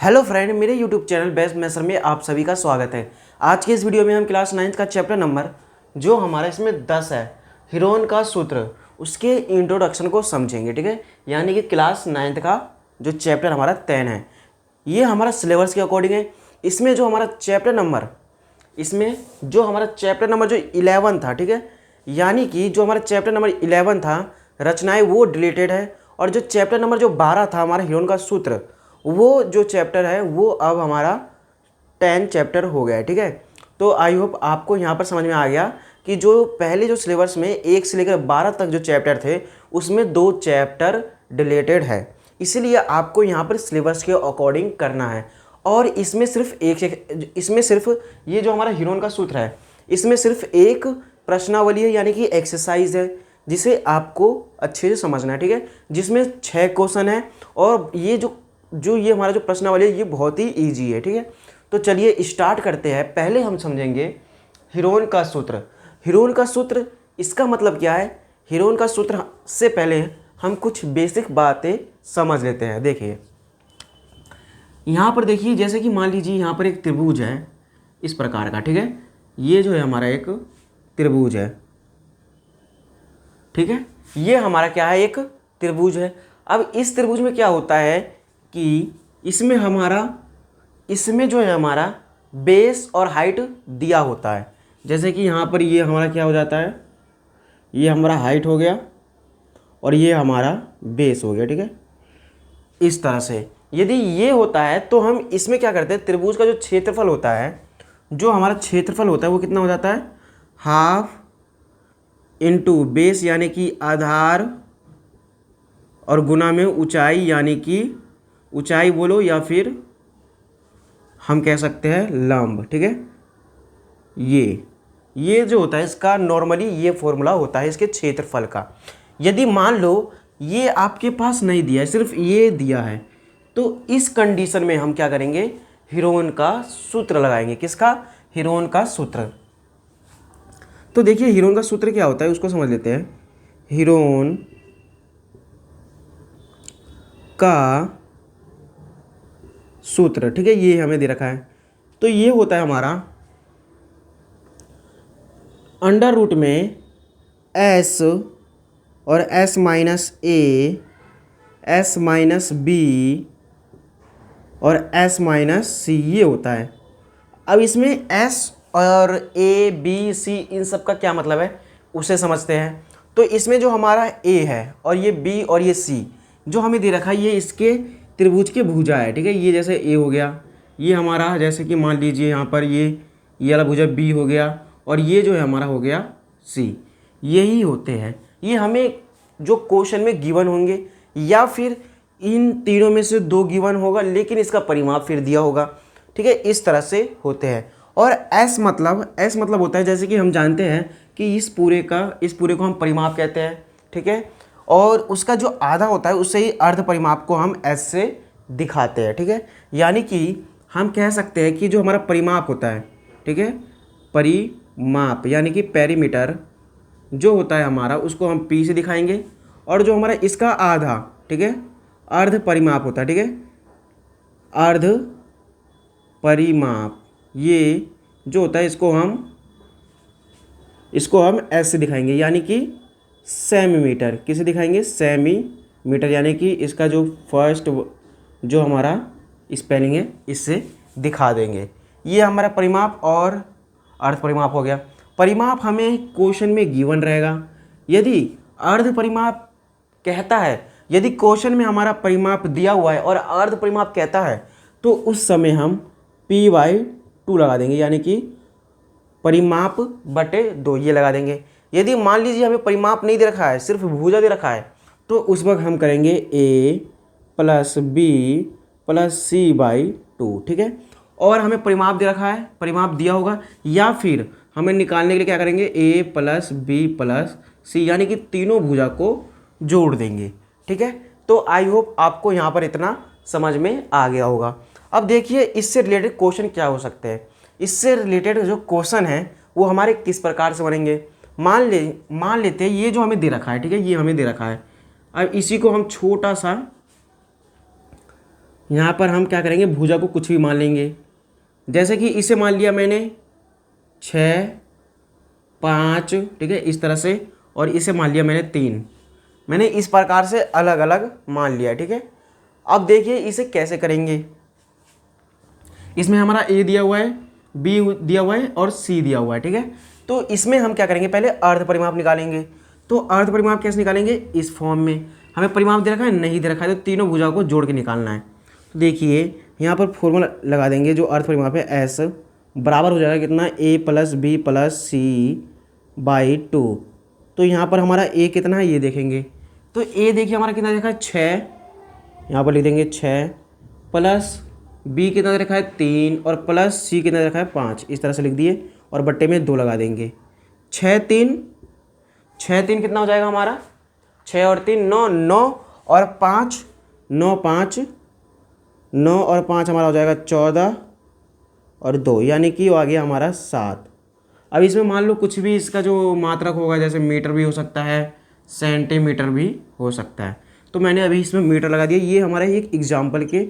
Hello friend, मेरे YouTube channel best मैथर में आप सभी का स्वागत है। आज के इस वीडियो में हम क्लास 9 का चैप्टर नंबर जो हमारा इसमें 10 है, हीरोन का सूत्र, उसके इंट्रोडक्शन को समझेंगे। ठीक है, यानी कि क्लास 9 का जो चैप्टर हमारा 10 है, ये हमारा सिलेबस के अकॉर्डिंग है। इसमें जो हमारा चैप्टर नंबर जो 11 था, ठीक है, यानी कि जो हमारा चैप्टर नंबर 11 था रचनाएं, वो डिलीटेड है। और जो चैप्टर नंबर जो 12 था हमारा हीरोन का सूत्र, वो जो चैप्टर है वो अब हमारा 10 चैप्टर हो गया है। ठीक है, तो आई होप आपको यहाँ पर समझ में आ गया कि जो पहले जो सिलेबस में 1 से लेकर 12 तक जो चैप्टर थे उसमें 2 चैप्टर डिलीटेड है, इसीलिए आपको यहाँ पर सिलेबस के अकॉर्डिंग करना है। और इसमें सिर्फ ये जो हमारा हीरोन का सूत्र है, इसमें सिर्फ एक प्रश्नावली है, यानी कि एक्सरसाइज है, जिसे आपको अच्छे से समझना है। ठीक है, जिसमें 6 क्वेश्चन है और ये हमारा जो प्रश्नावली है ये बहुत ही ईजी है। ठीक है, तो चलिए स्टार्ट करते हैं। पहले हम समझेंगे हीरोन का सूत्र। हीरोन का सूत्र, इसका मतलब क्या है? हीरोन का सूत्र से पहले हम कुछ बेसिक बातें समझ लेते हैं। देखिए यहाँ पर, देखिए जैसे कि मान लीजिए यहाँ पर एक त्रिभुज है इस प्रकार का। ठीक है, ये जो है हमारा एक त्रिभुज है। ठीक है, ये हमारा क्या है? एक त्रिभुज है। अब इस त्रिभुज में क्या होता है कि इसमें जो है हमारा बेस और हाइट दिया होता है। जैसे कि यहाँ पर ये हमारा क्या हो जाता है, ये हमारा हाइट हो गया और ये हमारा बेस हो गया। ठीक है, इस तरह से यदि ये होता है तो हम इसमें क्या करते हैं, त्रिभुज का जो क्षेत्रफल होता है, वो कितना हो जाता है? हाफ इंटू बेस यानी कि आधार और गुना में ऊंचाई, यानी कि ऊंचाई बोलो या फिर हम कह सकते हैं लंब। ठीक है, ये जो होता है इसका नॉर्मली ये फॉर्मूला होता है इसके क्षेत्रफल का। यदि मान लो ये आपके पास नहीं दिया है, सिर्फ ये दिया है, तो इस कंडीशन में हम क्या करेंगे? हीरोन का सूत्र लगाएंगे। किसका? हीरोन का सूत्र। तो देखिए हीरोन का सूत्र क्या होता है उसको समझ लेते हैं। हीरोन का सूत्र, ठीक है, ये हमें दे रखा है। तो ये होता है हमारा अंडर रूट में s और s minus a, s minus b और s माइनस c, ये होता है। अब इसमें s और a b c इन सब का क्या मतलब है उसे समझते हैं। तो इसमें जो हमारा a है और ये b और ये c जो हमें दे रखा है, ये इसके त्रिभुज के भुजा है। ठीक है, ये जैसे a हो गया, ये हमारा जैसे कि मान लीजिए यहाँ पर ये वाला भुजा b हो गया और ये जो है हमारा हो गया c। यही होते हैं, ये हमें जो क्वेश्चन में गिवन होंगे, या फिर इन तीनों में से 2 गिवन होगा लेकिन इसका परिमाप फिर दिया होगा। ठीक है, इस तरह से होते हैं। और s मतलब होता है, जैसे कि हम जानते हैं कि इस पूरे को हम परिमाप कहते हैं। ठीक है, और उसका जो आधा होता है उससे ही अर्ध परिमाप को हम s से दिखाते हैं। ठीक है, यानी कि हम कह सकते हैं कि जो हमारा परिमाप होता है, ठीक है, परिमाप यानी कि पेरीमीटर जो होता है हमारा, उसको हम p से दिखाएंगे। और जो हमारा इसका आधा, ठीक है, अर्ध परिमाप होता है। ठीक है, अर्ध परिमाप ये जो होता है इसको हम s से दिखाएंगे, यानी कि सेमीमीटर। किसे दिखाएंगे? सेमीमीटर, यानी कि इसका जो फर्स्ट जो हमारा स्पेलिंग है इससे दिखा देंगे। ये हमारा परिमाप और अर्ध परिमाप हो गया। परिमाप हमें क्वेश्चन में गिवन रहेगा। यदि अर्ध परिमाप कहता है, यदि क्वेश्चन में हमारा परिमाप दिया हुआ है और अर्ध परिमाप कहता है, तो उस समय हम p/2 लगा देंगे, यानी कि परिमाप बटे 2 ये लगा देंगे। यदि मान लीजिए हमें परिमाप नहीं दे रखा है, सिर्फ भुजा दे रखा है, तो उस वक्त हम करेंगे a plus b plus c/2। ठीक है, और हमें परिमाप दे रखा है, परिमाप दिया होगा, या फिर हमें निकालने के लिए क्या करेंगे? a plus b plus c, यानी कि तीनों भुजा को जोड़ देंगे। ठीक है, तो आई होप आपको यहाँ पर इतना समझ में आ गया होगा। अब देखिए इससे रिलेटेड क्वेश्चन क्या हो सकते हैं। इससे रिलेटेड जो क्वेश्चन है वो हमारे किस प्रकार से बनेंगे? मान लेते हैं ये जो हमें दे रखा है, ठीक है, ये हमें दे रखा है। अब इसी को हम छोटा सा यहाँ पर हम क्या करेंगे, भुजा को कुछ भी मान लेंगे। जैसे कि इसे मान लिया मैंने 6, 5, ठीक है, इस तरह से, और इसे मान लिया मैंने 3। मैंने इस प्रकार से अलग अलग मान लिया, ठीक है। अब देखिए इसे कैसे करेंगे। इसमें हमारा ए दिया हुआ है, बी दिया हुआ है और सी दिया हुआ है, ठीक है। तो इसमें हम क्या करेंगे, पहले अर्ध परिमाप निकालेंगे। तो अर्ध परिमाप कैसे निकालेंगे, इस फॉर्म में। हमें परिमाप दे रखा है, नहीं दे रखा है, तो तीनों भुजाओं को जोड़ के निकालना है। तो देखिए यहाँ पर फॉर्मूला लगा देंगे, जो अर्ध परिमाप है एस बराबर हो जाएगा कितना, A plus B plus C by 2। तो यहाँ पर हमारा ए कितना है ये देखेंगे। तो ए देखिए हमारा कितना देखा है 6, यहाँ पर लिख देंगे 6, प्लस बी कितना रखा है 3, और प्लस सी कितना रखा है 5। इस तरह से लिख दिए और बट्टे में 2 लगा देंगे। 6 3 कितना हो जाएगा हमारा, 6 और 3 9, 9 और 5 9, 5 9 और 5 हमारा हो जाएगा 14 और 2, यानी कि वो आ गया हमारा 7। अब इसमें मान लो कुछ भी इसका जो मात्रक होगा, जैसे मीटर भी हो सकता है, सेंटीमीटर भी हो सकता है। तो मैंने अभी इसमें मीटर लगा दिया। ये हमारा एक एग्जाम्पल के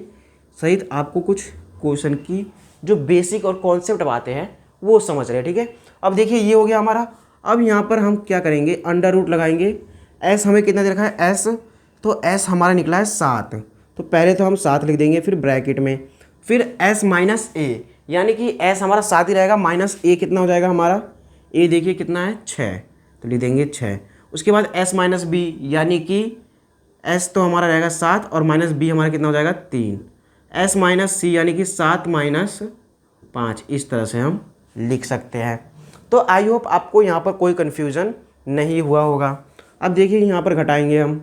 सहित आपको कुछ क्वेश्चन की जो बेसिक और कॉन्सेप्ट बातें हैं वो समझ रहे हैं, ठीक है। अब देखिए ये हो गया हमारा। अब यहाँ पर हम क्या करेंगे, अंडर रूट लगाएंगे। एस हमें कितना दे रखा है, एस, तो एस हमारा निकला है 7। तो पहले तो हम 7 लिख देंगे, फिर ब्रैकेट में, फिर एस माइनस ए, यानी कि एस हमारा 7 ही रहेगा, माइनस ए कितना हो जाएगा हमारा, ए देखिए कितना है 6, तो लिख देंगे 6। उसके बाद एस माइनस बी, यानी कि एस तो हमारा रहेगा 7 और माइनस बी हमारा कितना हो जाएगा 3। एस माइनस सी, यानी कि 7 माइनस 5। इस तरह से हम लिख सकते हैं। तो आई होप आपको यहाँ पर कोई कन्फ्यूज़न नहीं हुआ होगा। अब देखिए यहाँ पर घटाएंगे हम,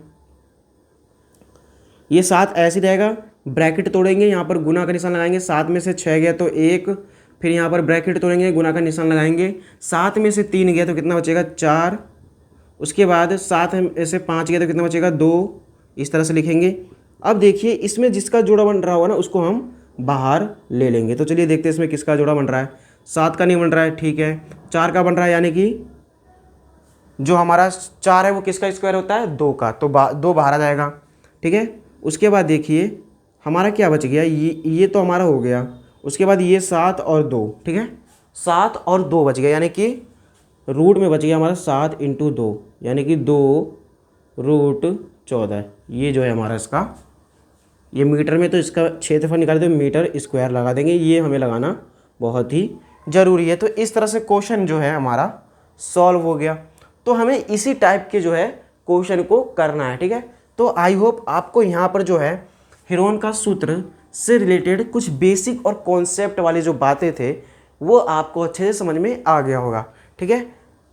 ये 7 ऐसे रहेगा, ब्रैकेट तोड़ेंगे, यहाँ पर गुना का निशान लगाएंगे। 7 में से 6 गया तो 1, फिर यहाँ पर ब्रैकेट तोड़ेंगे, गुना का निशान लगाएंगे। 7 में से 3 गया तो कितना बचेगा 4। उसके बाद 7 में से 5 गया तो कितना बचेगा 2। इस तरह से लिखेंगे। अब देखिए इसमें जिसका जोड़ा बन रहा होगा ना उसको हम बाहर ले लेंगे। तो चलिए देखते हैं इसमें किसका जोड़ा बन रहा है। 7 का नहीं बन रहा है, ठीक है, 4 का बन रहा है, यानी कि जो हमारा 4 है वो किसका स्क्वायर होता है, 2 का, तो 2 बाहर आ जाएगा, ठीक है। उसके बाद देखिए हमारा क्या बच गया, ये तो हमारा हो गया। उसके बाद ये 7 और 2, ठीक है, 7 और 2 बच गया, यानी कि रूट में बच गया हमारा 7 × 2, यानी कि 2 रूट 14। ये जो है हमारा इसका, ये मीटर में तो इसका क्षेत्रफल निकाले तो मीटर स्क्वायर लगा देंगे, ये हमें लगाना बहुत ही ज़रूरी है। तो इस तरह से क्वेश्चन जो है हमारा सॉल्व हो गया। तो हमें इसी टाइप के जो है क्वेश्चन को करना है, ठीक है। तो आई होप आपको यहाँ पर जो है हेरोन का सूत्र से रिलेटेड कुछ बेसिक और कॉन्सेप्ट वाली जो बातें थे वो आपको अच्छे से समझ में आ गया होगा, ठीक है।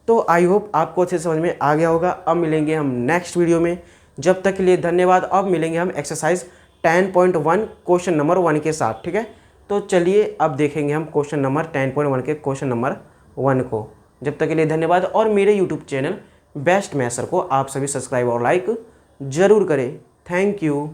तो आई होप आपको अच्छे से समझ में आ गया होगा। अब मिलेंगे हम नेक्स्ट वीडियो में, जब तक के लिए धन्यवाद। अब मिलेंगे हम एक्सरसाइज 10.1 क्वेश्चन नंबर 1 के साथ, ठीक है। तो चलिए अब देखेंगे हम क्वेश्चन नंबर 10.1 के क्वेश्चन नंबर 1 को। जब तक के लिए धन्यवाद। और मेरे यूट्यूब चैनल बेस्ट मैथर को आप सभी सब्सक्राइब और लाइक ज़रूर करें। Thank you.